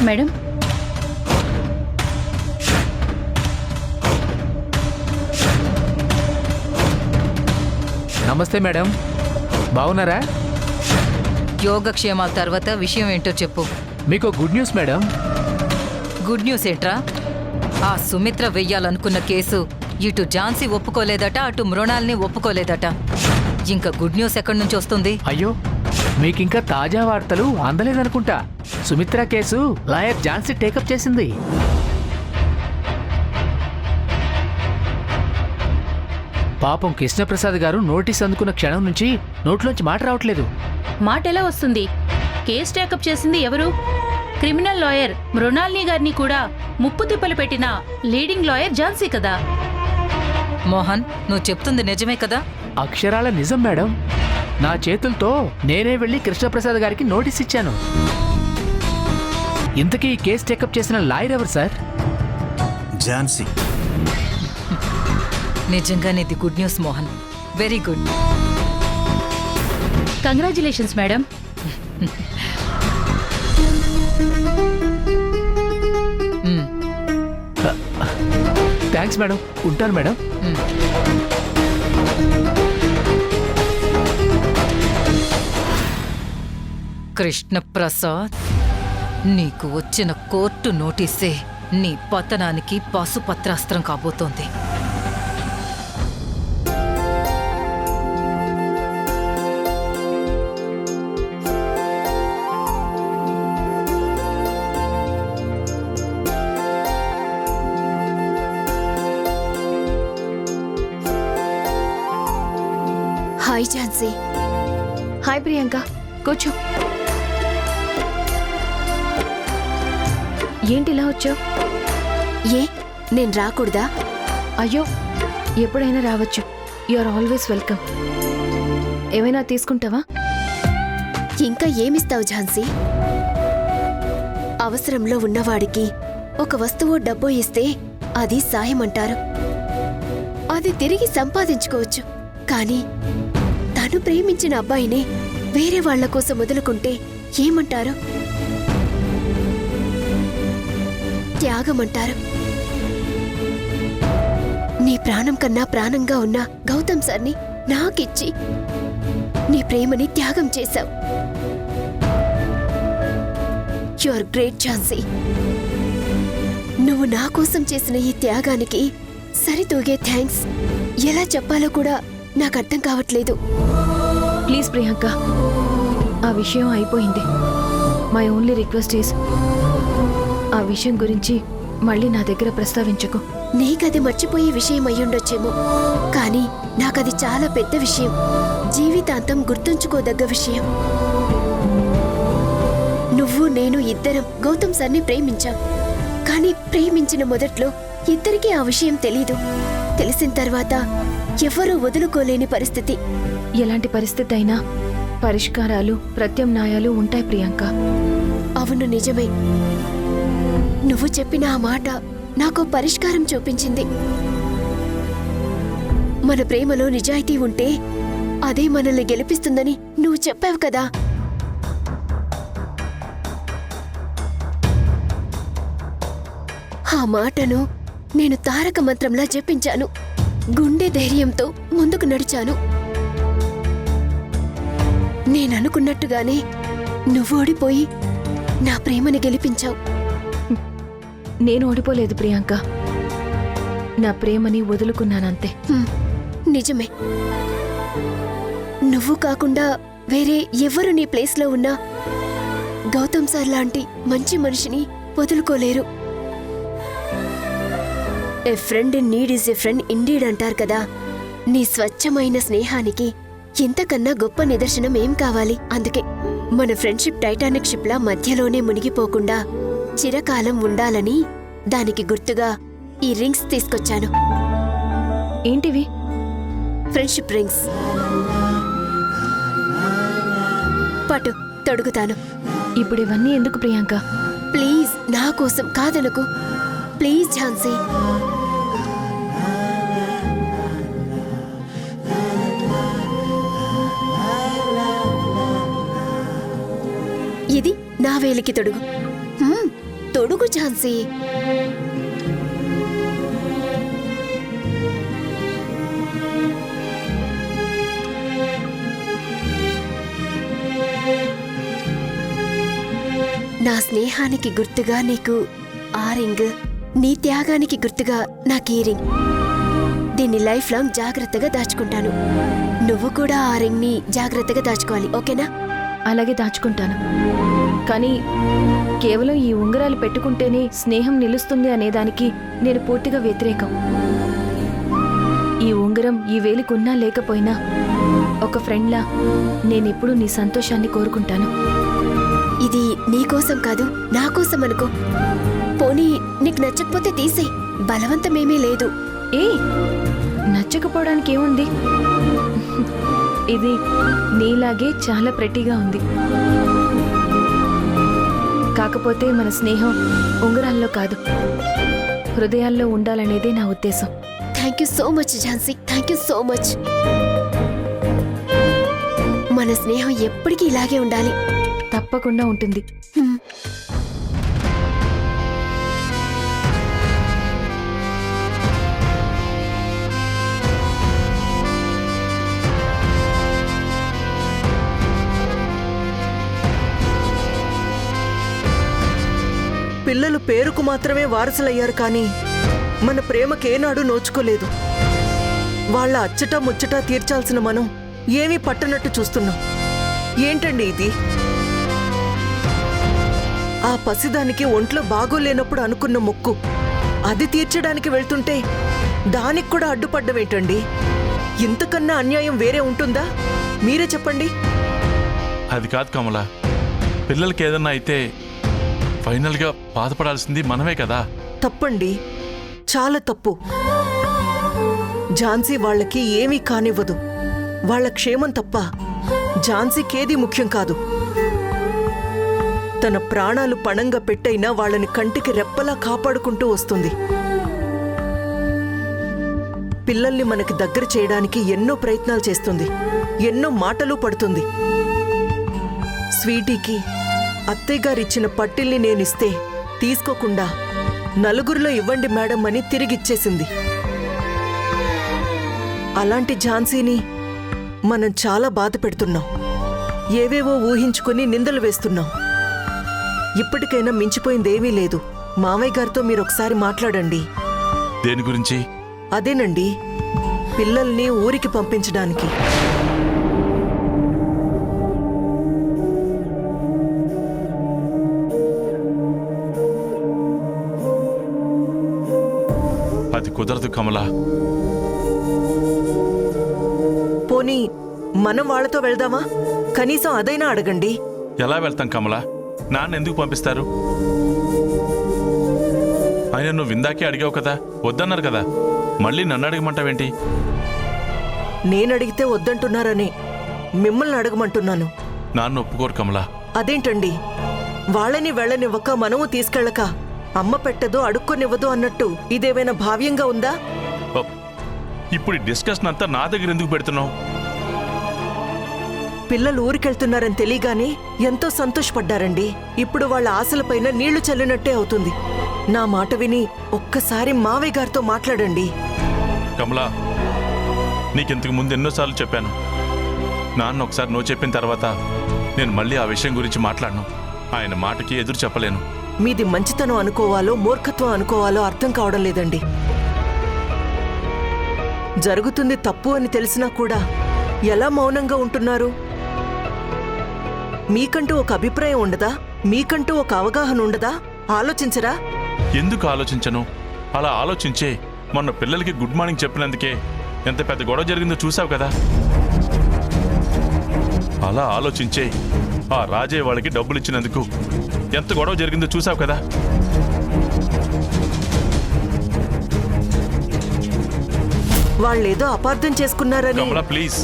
Madam, నమస్తే madam, బాగున్నారా? యోగక్షేమాల తర్వాత విషయం ఏంటో చెప్పు. మీకు good news madam. Good news ఏంట్రా? ఆ సుమిత్ర వెయ్యాలనుకున్న కేసు ఇటు ఝాన్సీ ఒప్పుకోలేదట, అటు మృణాల్ని ఒప్పుకోలేదట. ఇంకా గుడ్ న్యూస్ ఎక్కడి నుంచి వస్తుంది? అయ్యో, మీకింకా తాజా వార్తలు అందలేదనుకుంటా. Sumitra case lawyer Jhansi take up చేసింది. పాపం కృష్ణప్రసాద్ గారు నోటీస్ అందుకున్న క్షణం నుంచి నోట్లోంచి మాట రావట్లేదు. మాట ఎలా వస్తుంది? కేసు టేకప్ చేసింది ఎవరు? క్రిమినల్ లాయర్ మృణాల్ని గారిని కూడా ముప్పు తిప్పలు పెట్టిన లీడింగ్ లాయర్ ఝాన్సీ కదా. మోహన్, నువ్వు చెప్తుంది నిజమే కదా? అక్షరాల నిజం మేడం. నా చేతులతో నేనే వెళ్లి కృష్ణప్రసాద్ గారికి నోటీస్ ఇచ్చాను. ఇంతకీ ఈ కేసు టేకప్ చేసిన లాయర్ ఎవరు సార్? ఝాన్సీ. నిజంగానే ఇది good news Mohan, very good. Congratulations madam. Thanks madam, ఉంటాను మేడం. కృష్ణప్రసాద్, నీకు వచ్చిన కోర్టు నోటీసే నీ పతనానికి పాశుపత్రాస్త్రం కాబోతోంది. హాయ్ ఝాన్సీ. హాయ్ ప్రియాంక, కూర్చో. ఏంటిలా వచ్చావు? ఏ, నేను రాకూడదా? అయ్యో, ఎప్పుడైనా రావచ్చు. You are always welcome. ఏమైనా తీసుకుంటావా? ఇంకా ఏమిస్తావు ఝాన్సీ? అవసరంలో ఉన్నవాడికి ఒక వస్తువు డబ్బు ఇస్తే అది సాయం అంటారు. అది తిరిగి సంపాదించుకోవచ్చు. కానీ తను ప్రేమించిన అబ్బాయిని వేరే వాళ్ల కోసం వదులుకుంటే ఏమంటారు? త్యాగమంటారు. నీ ప్రాణం కన్నా ప్రాణంగా ఉన్న గౌతమ్ సార్ని నాకిచ్చి నీ ప్రేమని త్యాగం చేశావు. You are great Jhansi. నువ్వు నా కోసం చేసిన ఈ త్యాగానికి సరితూగే థ్యాంక్స్ ఎలా చెప్పాలో కూడా నాకు అర్థం కావట్లేదు. ప్లీజ్ ప్రియాంక, ఆ విషయం అయిపోయింది. మై ఓన్లీ రిక్వెస్ట్ ఈస్, ఆ విషయం గురించి మళ్ళీ నా దగ్గర ప్రస్తావించకు. నీకది మర్చిపోయే విషయం అయ్యుండొచ్చేమో, కానీ నాకది చాలా పెద్ద విషయం. జీవితాంతం గుర్తుంచుకోదగ్గ విషయం. నువ్వు నేను ఇద్దరం గౌతమ్ సార్ని ప్రేమించాం. కానీ ప్రేమించిన మొదట్లో ఇద్దరికీ ఆ విషయం తెలీదు. తెలిసిన తర్వాత ఎవ్వరూ వదులుకోలేని పరిస్థితి. ఎలాంటి పరిస్థితి అయినా పరిష్కారాలు, ప్రత్యామ్నాయాలు ఉంటాయి ప్రియాంక. అవును, నిజమే. నువ్వు చెప్పిన ఆ మాట నాకు పరిష్కారం చూపించింది. మన ప్రేమలో నిజాయితీ ఉంటే అదే మనల్ని గెలిపిస్తుందని నువ్వు చెప్పావు కదా. ఆ మాటను నేను తారక మంత్రంలా జపించాను. గుండె ధైర్యంతో ముందుకు నడిచాను. నేననుకున్నట్టుగానే నువ్వు ఓడిపోయి నా ప్రేమని గెలిపించావు. నేను ఓడిపోలేదు ప్రియాంక, నా ప్రేమని వదులుకున్నానంతే. నిజమే. నువ్వు కాకుండా వేరే ఎవరు నీ ప్లేస్లో ఉన్నా గౌతమ్ సార్ లాంటి మంచి మనిషిని వదులుకోలేరు. A friend in need is a friend indeed అంటారు కదా. నీ స్వచ్ఛమైన స్నేహానికి ఇంతకన్నా గొప్ప నిదర్శనం ఏం కావాలి? అందుకే మన ఫ్రెండ్షిప్ టైటానిక్ షిప్ లా మధ్యలోనే మునిగిపోకుండా చిరకాలం ఉండాలని దానికి గుర్తుగా ఈ రింగ్స్ తీసుకొచ్చాను. ఏంటివి? Friendship rings. పట్టు, తొడుగుతాను. ఇప్పుడు ఇవన్నీ ఎందుకు ప్రియాంక? ప్లీజ్, నా కోసం కాదనకు. ప్లీజ్ ఝాన్సీ. వేలికి తొడుగు. తొడుగు ఝాన్సీ. నా స్నేహానికి గుర్తుగా నీకు ఆ రింగ్, నీ త్యాగానికి గుర్తుగా నాకు ఈ రింగ్. దీన్ని లైఫ్ లాంగ్ జాగ్రత్తగా దాచుకుంటాను. నువ్వు కూడా ఆ రింగ్ ని జాగ్రత్తగా దాచుకోవాలి, ఓకేనా? అలాగే దాచుకుంటాను. కానీ కేవలం ఈ ఉంగరాలు పెట్టుకుంటేనే స్నేహం నిలుస్తుంది అనేదానికి నేను పూర్తిగా వ్యతిరేకం. ఈ ఉంగరం ఈ వేలికున్నా లేకపోయినా ఒక ఫ్రెండ్లా నేనెప్పుడూ నీ సంతోషాన్ని కోరుకుంటాను. ఇది నీకోసం కాదు, నా కోసం అనుకో. పోనీ నీకు నచ్చకపోతే తీసేయ్, బలవంతమేమీ లేదు. ఏ నచ్చకపోవడానికి ఏముంది? ఇది నీలాగే చాలా ప్రెట్టీగా ఉంది. కాకపోతే మన స్నేహం ఉంగరాల్లో కాదు, హృదయాల్లో ఉండాలనేదే నా ఉద్దేశం. Thank you so much Jhansi, thank you so much. మన స్నేహం ఎప్పటికీ ఇలాగే ఉండాలి. తప్పకుండా ఉంటుంది. హ్మ్. పిల్లలు పేరుకు మాత్రమే వారసులయ్యారు కానీ మన ప్రేమకేనాడు నోచుకోలేదు. వాళ్ళ అచ్చట ముచ్చట తీర్చాల్సిన మనం ఏమీ పట్టనట్టు చూస్తున్నాం. ఏంటండి ఇది? ఆ పసిదానికి ఒంట్లో బాగోలేనప్పుడు అనుకున్న మొక్కు అది తీర్చడానికి వెళ్తుంటే దానికి కూడా అడ్డుపడ్డమేంటండి? ఇంతకన్నా అన్యాయం వేరే ఉంటుందా? మీరే చెప్పండి. అది కాదు కమల, పిల్లలకి ఏదన్నా అయితే ఫైనల్గా బాధపడాల్సింది మనమే కదా. తప్పండి, చాలా తప్పు. ఝాన్సీ వాళ్ళకి ఏమీ కానివ్వదు. వాళ్ళ క్షేమం తప్ప ఝాన్సీకేదీ ముఖ్యం కాదు. తన ప్రాణాలు పణంగా పెట్టైనా వాళ్ళని కంటికి రెప్పలా కాపాడుకుంటూ వస్తుంది. పిల్లల్ని మనకి దగ్గర చేయడానికి ఎన్నో ప్రయత్నాలు చేస్తుంది, ఎన్నో మాటలు పడుతుంది. స్వీటీకి అత్తయ్యగారిచ్చిన పట్టిల్ని నేనిస్తే తీసుకోకుండా నలుగురిలో ఇవ్వండి మేడం అని తిరిగిచ్చేసింది. అలాంటి ఝాన్సీని మనం చాలా బాధ పెడుతున్నాం. ఏవేవో ఊహించుకుని నిందలు వేస్తున్నాం. ఇప్పటికైనా మించిపోయిందేమీ లేదు. మామయ్య గారితో మీరొకసారి మాట్లాడండి. దేని గురించి? అదేనండి, పిల్లల్ని ఊరికి పంపించడానికి. అది కుదరదు కమల. పోనీ మనం వాళ్ళతో వెళ్దామా? కనీసం అదైనా అడగండి. ఎలా వెళ్తాం కమల? నాన్న ఎందుకు పంపిస్తారు? ఆయన నువ్వు ఇందాకే అడిగావు కదా, వద్దన్నారు కదా, మళ్ళీ నన్ను అడగమంటావేంటి? నేనడిగితే వద్దంటున్నారని మిమ్మల్ని అడగమంటున్నాను. నాన్న ఒప్పుకోరు కమల. అదేంటండి, వాళ్ళని వెళ్ళనివ్వక మనము తీసుకెళ్ళక అమ్మ పెట్టదు అడుక్కొనివ్వదు అన్నట్టు ఇదేమైనా భావ్యంగా ఉందా? ఓ, ఇప్పుడు ఈ డిస్కషన్ అంతా నా దగ్గర ఎందుకు పెడుతున్నావు? పిల్లలు ఊరికెళ్తున్నారని తెలియగానే ఎంతో సంతోషపడ్డారండి. ఇప్పుడు వాళ్ళ ఆశలపైన నీళ్లు చల్లినట్టే అవుతుంది. నా మాట విని ఒక్కసారి మావయ్య గారితో మాట్లాడండి. కమలా, నీకింతకు ముందు ఎన్నోసార్లు చెప్పాను. నాన్న ఒకసారి నువ్వు చెప్పిన తర్వాత నేను మళ్ళీ ఆ విషయం గురించి మాట్లాడను. ఆయన మాటకి ఎదురు చెప్పలేను. మీది మంచితనం అనుకోవాలో మూర్ఖత్వం అనుకోవాలో అర్థం కావడం లేదండి. జరుగుతుంది తప్పు అని తెలిసినా కూడా ఎలా మౌనంగా ఉంటున్నారు? మీకంటూ ఒక అభిప్రాయం ఉండదా? మీకంటూ ఒక అవగాహన ఉండదా? ఆలోచించరా? ఎందుకు ఆలోచించను? అలా ఆలోచించే మొన్న పిల్లలకి గుడ్ మార్నింగ్ చెప్పినందుకే ఎంత పెద్ద గొడవ జరిగిందో చూసావు కదా. అలా ఆలోచించే ఆ రాజే వాళ్ళకి డబ్బులు ఇచ్చినందుకు ఎంత గొడవ జరిగిందో చూసావు కదా. వాళ్ళేదో అపార్థం చేసుకున్నారని. కమలా ప్లీజ్,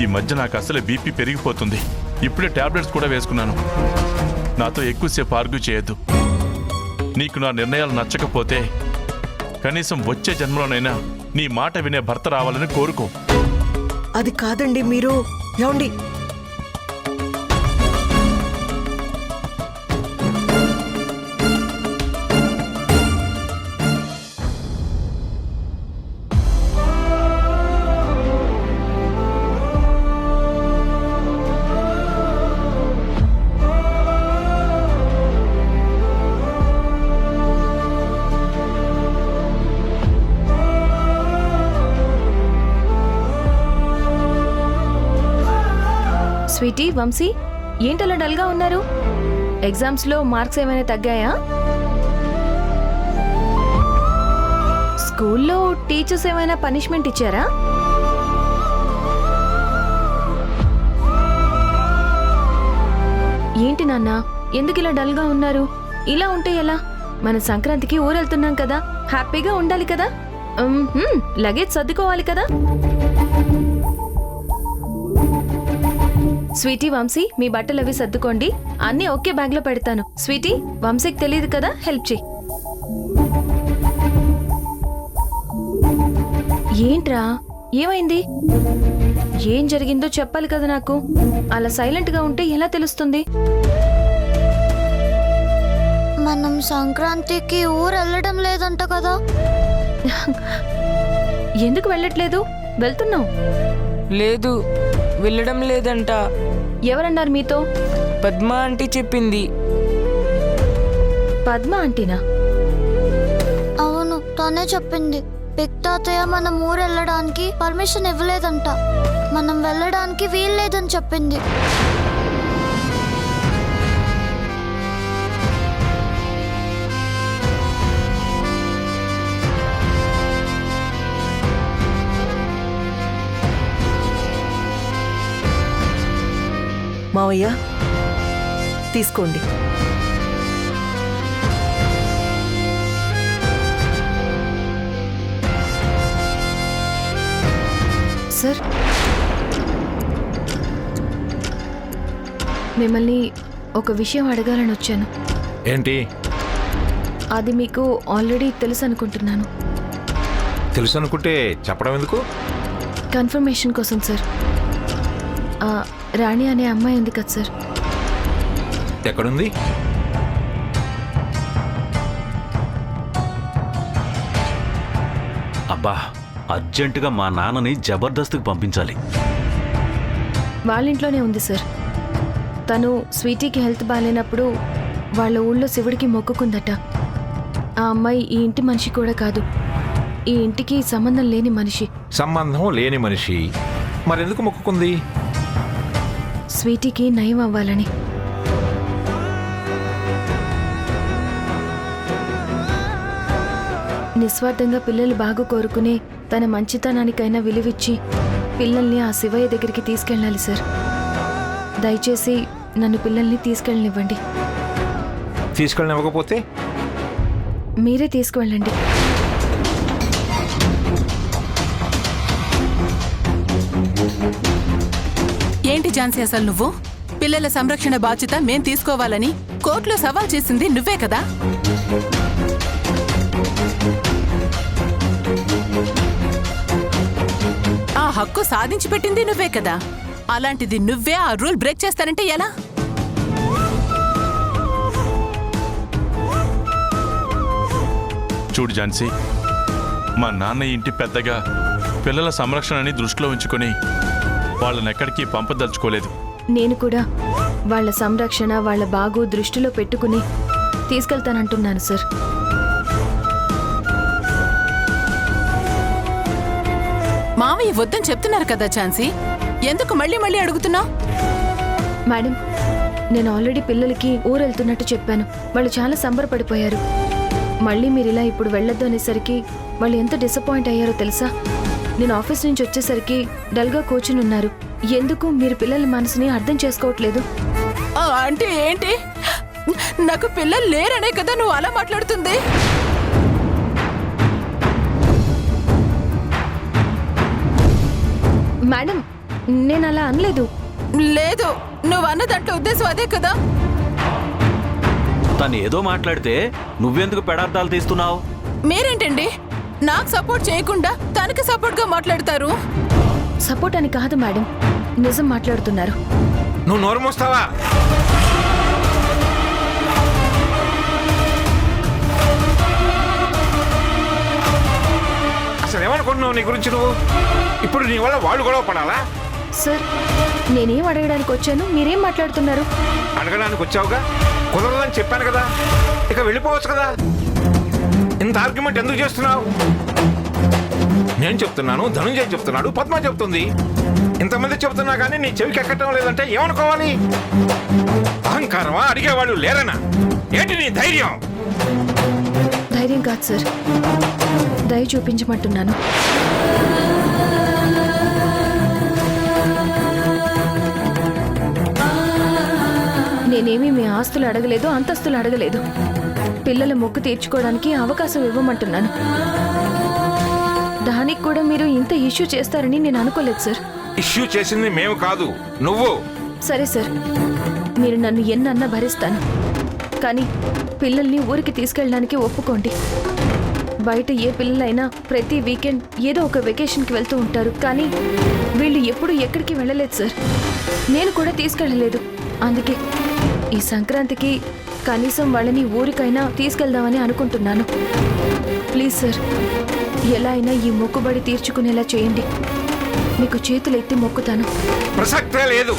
ఈ మధ్య నాకు అసలే బీపీ పెరిగిపోతుంది. ఇప్పుడే టాబ్లెట్స్ కూడా వేసుకున్నాను. నాతో ఎక్కువసేపు ఆర్గ్యూ చేయొద్దు. నీకు నా నిర్ణయాలు నచ్చకపోతే కనీసం వచ్చే జన్మలోనైనా నీ మాట వినే భర్త రావాలని కోరుకో. అది కాదండి, మీరు ఏమండి? స్వీటీ, వంశీ, ఏంటలా డల్గా ఉన్నారు? ఎగ్జామ్స్లో మార్క్స్ ఏమైనా తగ్గాయా? స్కూల్లో టీచర్స్ ఏమైనా పనిష్మెంట్ ఇచ్చారా? ఏంటి నాన్న, ఎందుకు ఇలా డల్గా ఉన్నారు? ఇలా ఉంటే ఎలా? మన సంక్రాంతికి ఊరెళ్తున్నాం కదా, హ్యాపీగా ఉండాలి కదా. లగేజ్ సర్దుకోవాలి కదా. స్వీటీ, వంశీ, మీ బట్టలు అవి సర్దుకోండి. అన్నీ ఒకే బ్యాగ్లో పెడతాను. స్వీటీ, వంశీకి తెలియదు కదా, హెల్ప్ చేయి. ఏంట్రా, ఏమైంది? ఏం జరిగిందో చెప్పాలి కదా నాకు. అలా సైలెంట్గా ఉంటే ఎలా తెలుస్తుంది? మనం సంక్రాంతికి ఊరు వెళ్ళడం లేదంట కదా. ఎందుకు వెళ్ళట్లేదు? వెళ్తున్నాం. లేదు, వెళ్ళడం లేదంట. ఎవరన్నారు మీతో? పద్మ ఆంటీ చెప్పింది. పద్మ ఆంటీనా? అవును, తనే చెప్పింది. పిక్ తాతయ్య మనం ఊరు వెళ్ళడానికి పర్మిషన్ ఇవ్వలేదంట. మనం వెళ్ళడానికి వీల్లేదని చెప్పింది. మావయ్య, తీసుకోండి. సార్, మిమ్మల్ని ఒక విషయం అడగాలని వచ్చాను. ఏంటి? అది మీకు ఆల్రెడీ తెలుసు అనుకుంటున్నాను. తెలుసు అనుకుంటే చెప్పడం ఎందుకు? కన్ఫర్మేషన్ కోసం సార్. రాణి అనే అమ్మాయి ఉంది కదా సార్. ఎక్కడుంది? అబ్బా, అర్జెంటుగా మా నాన్నని జబర్దస్త్కి పంపించాలి. వాళ్ళ ఇంట్లోనే ఉంది సార్. తను స్వీటీకి హెల్త్ బాగాలేనప్పుడు వాళ్ళ ఊళ్ళో శివుడికి మొక్కుకుందట. ఆ అమ్మాయి ఈ ఇంటి మనిషి కూడా కాదు, ఈ ఇంటికి సంబంధం లేని మనిషి. సంబంధం లేని మనిషి మరెందుకు మొక్కుకుంది? స్వీటీకి నయం అవ్వాలని. నిస్వార్థంగా పిల్లలు బాగు కోరుకునే తన మంచితనానికైనా విలువిచ్చి పిల్లల్ని ఆ శివయ్య దగ్గరికి తీసుకెళ్ళాలి సార్. దయచేసి నన్ను పిల్లల్ని తీసుకెళ్ళనివ్వండి. తీసుకెళ్ళనివ్వకపోతే మీరే తీసుకువెళ్ళండి. ఏంటి ఝాన్సీ, అసలు నువ్వు పిల్లల సంరక్షణ బాధ్యత మేం తీసుకోవాలని కోర్టులో సవాల్ చేసింది నువ్వే కదా? ఆ హక్కు సాధించి పెట్టింది నువ్వే కదా. అలాంటిది నువ్వే ఆ రూల్ బ్రేక్ చేస్తానంటే ఎలా? చూడు ఝాన్సీ, మా నాన్న ఇంటి పెద్దగా పిల్లల సంరక్షణని దృష్టిలో ఉంచుకొని వాళ్ళని ఎక్కడికి పంపదలుచుకోలేదు. నేను కూడా వాళ్ళ సంరక్షణ, వాళ్ళ బాగు దృష్టిలో పెట్టుకుని తీసుకెళ్తానంటున్నాను సార్. మావయ్య వద్దని చెప్తున్నారు కదా ఝాన్సీ, ఎందుకు మళ్ళీ మళ్ళీ అడుగుతున్నావు? మేడం, నేను ఆల్రెడీ పిల్లలకి ఊరెళ్తున్నట్టు చెప్పాను. వాళ్ళు చాలా సంబరపడిపోయారు. మళ్ళీ మీరు ఇలా ఇప్పుడు వెళ్ళొద్దు అనేసరికి వాళ్ళు ఎంత డిసప్పాయింట్ అయ్యారో తెలుసా? నేను ఆఫీస్ నుంచి వచ్చేసరికి డల్గా కూర్చుని ఉన్నారు. ఎందుకు మీరు పిల్లల మనసుని అర్థం చేసుకోవట్లేదు? అంటే ఏంటి? నాకు పిల్లలు లేరనే కదా నువ్వు అలా మాట్లాడుతుంది? మేడం, నేను అలా అనలేదు. లేదు, నువ్వు అన్న దాంట్లో ఉద్దేశం అదే కదా. తను ఏదో మాట్లాడితే నువ్వెందుకు పెడార్థాలు తీస్తున్నావు? మీరేంటండి నాకు సపోర్ట్ చేయకుండా తనకి సపోర్ట్ గా మాట్లాడతారు? సపోర్ట్ అని కాదు మేడం, నిజం మాట్లాడుతున్నారు. నువ్వు నోరు మూస్తావా? అసలు ఏమనుకుంటున్నావు నీ గురించి నువ్వు? ఇప్పుడు నీ వల్ల వాళ్ళు గొడవ పడాలా? సార్, నేనేం అడగడానికి వచ్చాను, మీరేం మాట్లాడుతున్నారు? అడగడానికి వచ్చావుగా, కుదరదని చెప్పాను కదా, ఇక వెళ్ళిపోవచ్చు కదా. ఇంత ఆర్గ్యుమెంట్ ఎందుకు చేస్తున్నావు? నేను చెప్తున్నాను, ధనుంజయ్ చెప్తున్నాడు, పద్మ చెప్తుంది. ఇంతమంది చెప్తున్నా కానీ నీ చెవికి ఎక్కటం లేదంటే ఏమనుకోవాలి? అహంకారమా? అడిగేవాళ్ళు లేరనా? ఏంటి నీ ధైర్యం? ధైర్యం కాదు సార్, దయ చూపించమంటున్నాను. నేనేమీ మీ ఆస్తులు అడగలేదు, అంతస్తులు అడగలేదు. పిల్లల మొక్కు తీర్చుకోవడానికి అవకాశం ఇవ్వమంటున్నాను. దానికి కూడా మీరు ఇంత ఇష్యూ చేస్తారని నేను అనుకోలేదు సార్. ఇష్యూ చేసింది మేము కాదు, నువ్వు. సరే సార్, మీరు నన్ను ఎన్నన్నా భరిస్తాను, కానీ పిల్లల్ని ఊరికి తీసుకెళ్ళడానికి ఒప్పుకోండి. బయట ఏ పిల్లలైనా ప్రతి వీకెండ్ ఏదో ఒక వెకేషన్కి వెళ్తూ ఉంటారు, కానీ వీళ్ళు ఎప్పుడు ఎక్కడికి వెళ్ళలేదు సార్. నేను కూడా తీసుకెళ్ళలేదు. అందుకే ఈ సంక్రాంతికి కనీసం వాళ్ళని ఊరికైనా తీసుకెళ్దామని అనుకుంటున్నాను. ప్లీజ్ సార్, ఎలా అయినా ఈ మొక్కుబడి తీర్చుకునేలా చేయండి. మీకు చేతులు ఎత్తి మొక్కుతాను. ప్రసక్తే లేదు.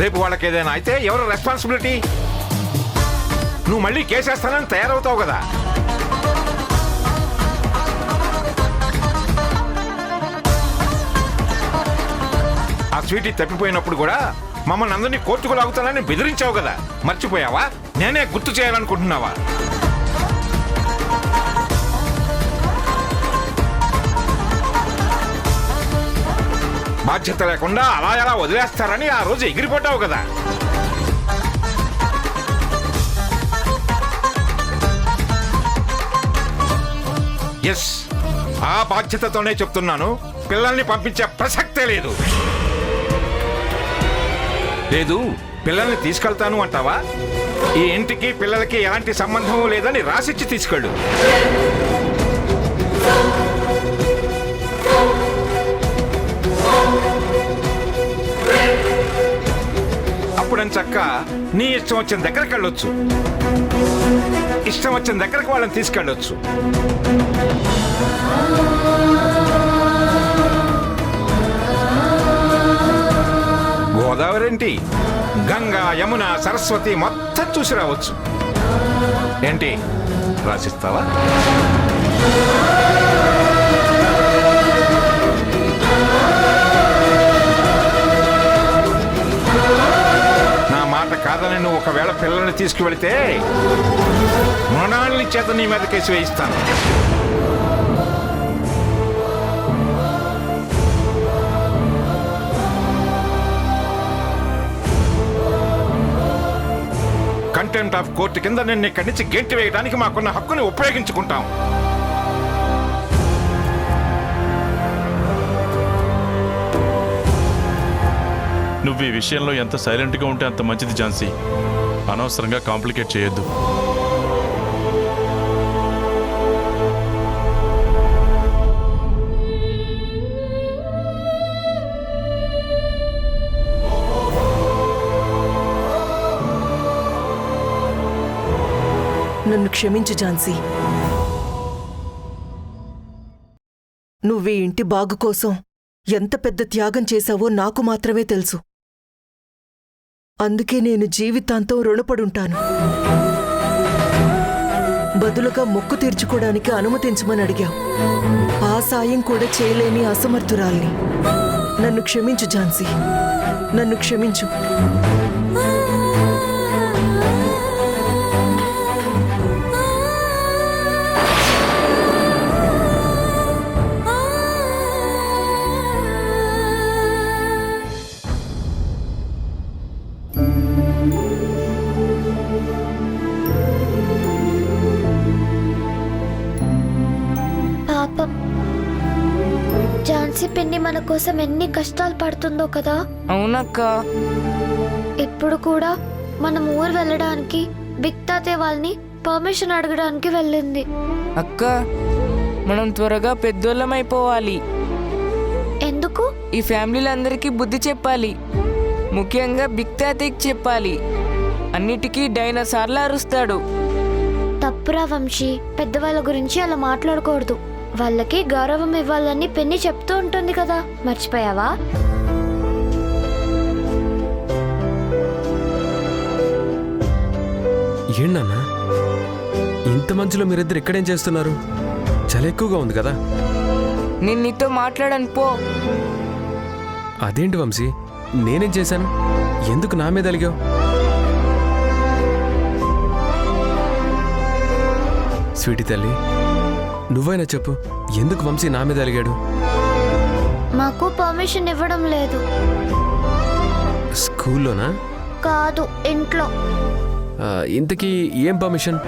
రేపు వాళ్ళకి ఏదైనా అయితే ఎవరు రెస్పాన్సిబిలిటీ? నువ్వు మళ్ళీ కేసేస్తానని తయారవుతావు కదా. ఆ స్వీటీ తప్పిపోయినప్పుడు కూడా మమ్మల్ని అందరినీ కోర్టుకు లాగుతానని బెదిరించావు కదా, మర్చిపోయావా? నేనే గుర్తు చేయాలనుకుంటున్నావా? బాధ్యత లేకుండా అలా ఎలా వదిలేస్తారని ఆ రోజు ఎగిరిపోతావు కదా. ఎస్, ఆ బాధ్యతతోనే చెప్తున్నాను, పిల్లల్ని పంపించే ప్రసక్తే లేదు. లేదు, పిల్లల్ని తీసుకెళ్తాను అంటావా? ఈ ఇంటికి పిల్లలకి ఎలాంటి సంబంధం లేదని రాసిచ్చి తీసుకెళ్ళు. అప్పుడంచక్క నీ ఇష్టం వచ్చిన దగ్గరికి వెళ్ళొచ్చు, ఇష్టం వచ్చిన దగ్గరకు వాళ్ళని తీసుకెళ్ళొచ్చు. గోదావరి ఏంటి, గంగా, యమున, సరస్వతి మొత్తం చూసి రావచ్చు. ఏంటి, రాసిస్తావా? నా మాట కాదని నువ్వు ఒకవేళ పిల్లల్ని తీసుకువెళితే మృణాల్ని చేత నీ మీద కేసు వేయిస్తాను. కంటెంప్ట్ ఆఫ్ కోర్టు కింద నిన్ను ఇక్కడి నుంచి గెంటి వేయడానికి మాకున్న హక్కుని ఉపయోగించుకుంటాం. నువ్వు ఈ విషయంలో ఎంత సైలెంట్గా ఉంటే అంత మంచిది ఝాన్సీ. అనవసరంగా కాంప్లికేట్ చేయొద్దు. నన్ను క్షమించు ఝాన్సీ. నువ్వీ ఇంటి బాగు కోసం ఎంత పెద్ద త్యాగం చేశావో నాకు మాత్రమే తెలుసు. అందుకే నేను జీవితాంతం రుణపడుంటాను. బదులుగా మొక్కు తీర్చుకోవడానికి అనుమతించమని అడిగావు. ఆ సాయం కూడా చేయలేని అసమర్థురాల్ని. నన్ను క్షమించు ఝాన్సీ, నన్ను క్షమించు. పాపం, ఝాన్సీ పిన్ని మన కోసం ఎన్ని కష్టాలు పడుతుందో కదా. అవునక్క. ఇప్పుడు కూడా మనం ఊరు వెళ్ళడానికి బిగ్ తాతయ్య వాళ్ళని పర్మిషన్ అడగడానికి వెళ్ళింది. అక్క, మనం త్వరగా పెద్దోళ్ళమైపోవాలి. ఎందుకు? ఈ ఫ్యామిలీలందరికీ బుద్ధి చెప్పాలి. ముఖ్యంగా బిగ్ తాతయ్యకి చెప్పాలి. అన్నిటికీ డైనోసార్లా అరుస్తాడు. తప్పురా వంశీ, పెద్దవాళ్ళ గురించి అలా మాట్లాడకూడదు. వాళ్ళకి గౌరవం ఇవ్వాలని పిన్ని చెప్తూ ఉంటుంది కదా, మర్చిపోయావా? ఏంటన్నా ఇంత మంచిలో మీరిద్దరు ఇక్కడేం చేస్తున్నారు? చాలా ఎక్కువగా ఉంది కదా. నేను నీతో మాట్లాడను పో. అదేంటి వంశీ, నేనేం చేశాను? ఎందుకు నా మీద అలిగావు? స్వీటీ తల్లి, నువ్వైనా చెప్పు, ఎందుకు వంశీ నా మీద అలిగాడు? మాకు పర్మిషన్ ఇవ్వడం లేదు. స్కూల్లోనా? కాదు, ఇంట్లో. ఇంతకీ ఏం పర్మిషన్?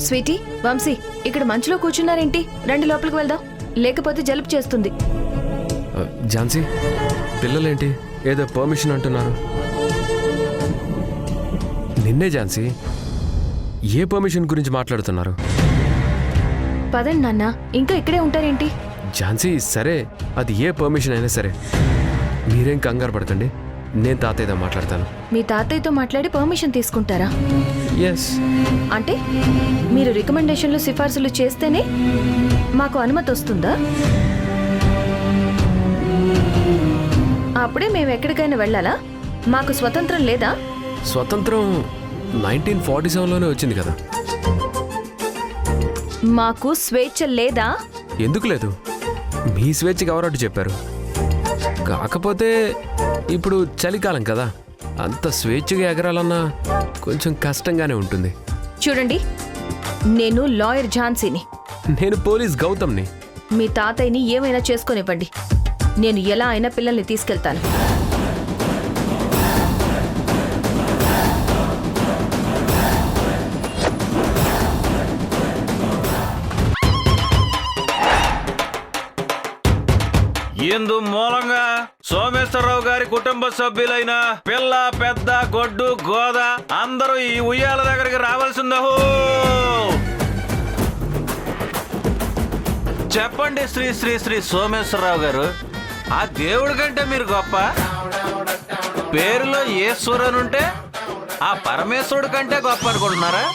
స్వీటీ, వంశీ ఇక్కడ మంచులో కూర్చున్నారేంటి? రండి లోపలికి వెళ్దాం, లేకపోతే జలుబు చేస్తుంది. ఝాన్సీ, పిల్లలేంటి ఏదో పర్మిషన్ అంటున్నారు? నిన్నే ఝాన్సీ, ఏ పర్మిషన్ గురించి మాట్లాడుతున్నారు? పదండి నాన్న, ఇంకా ఇక్కడే ఉంటారేంటి? ఝాన్సీ, సరే అది ఏ పర్మిషన్ అయినా సరే మీరేం కంగారు పడకండి, నేను తాతయ్యతో మాట్లాడతాను. మీ తాతయ్యతో మాట్లాడి పర్మిషన్ తీసుకుంటారా? ఎస్. అంటే మీరు రికమెండేషన్లు సిఫార్సులు చేస్తేనే మాకు అనుమతి వస్తుందా? అప్పుడే మేము ఎక్కడికైనా వెళ్ళాలా? మాకు స్వతంత్రం లేదా? స్వతంత్రం 1947లోనే వచ్చింది కదా. మాకు స్వేచ్ఛ లేదా? ఎందుకు లేదు? మీ స్వేచ్ఛకి ఎవరట్టు చెప్పారు? కాకపోతే ఇప్పుడు చలికాలం కదా, అంత స్వేచ్ఛగా ఎగరాలన్నా కొంచెం కష్టంగానే ఉంటుంది. చూడండి, నేను లాయర్ ఝాన్సీని. నేను పోలీస్ గౌతమ్ని. మీ తాతయ్యని ఏమైనా చేసుకొనివ్వండి, నేను ఎలా అయినా పిల్లల్ని తీసుకెళ్తాను. ఇందు మూలంగా సోమేశ్వరరావు గారి కుటుంబ సభ్యులైన పిల్ల, పెద్ద, గొడ్డు, గోద అందరూ ఈ ఉయ్యాల దగ్గరికి రావాల్సిందో. చెప్పండి శ్రీ శ్రీ శ్రీ సోమేశ్వరరావు గారు, ఆ దేవుడి కంటే మీరు గొప్ప? పేరులో ఈశ్వరనుంటే ఆ పరమేశ్వరుడి కంటే గొప్ప అనుకుంటున్నారా?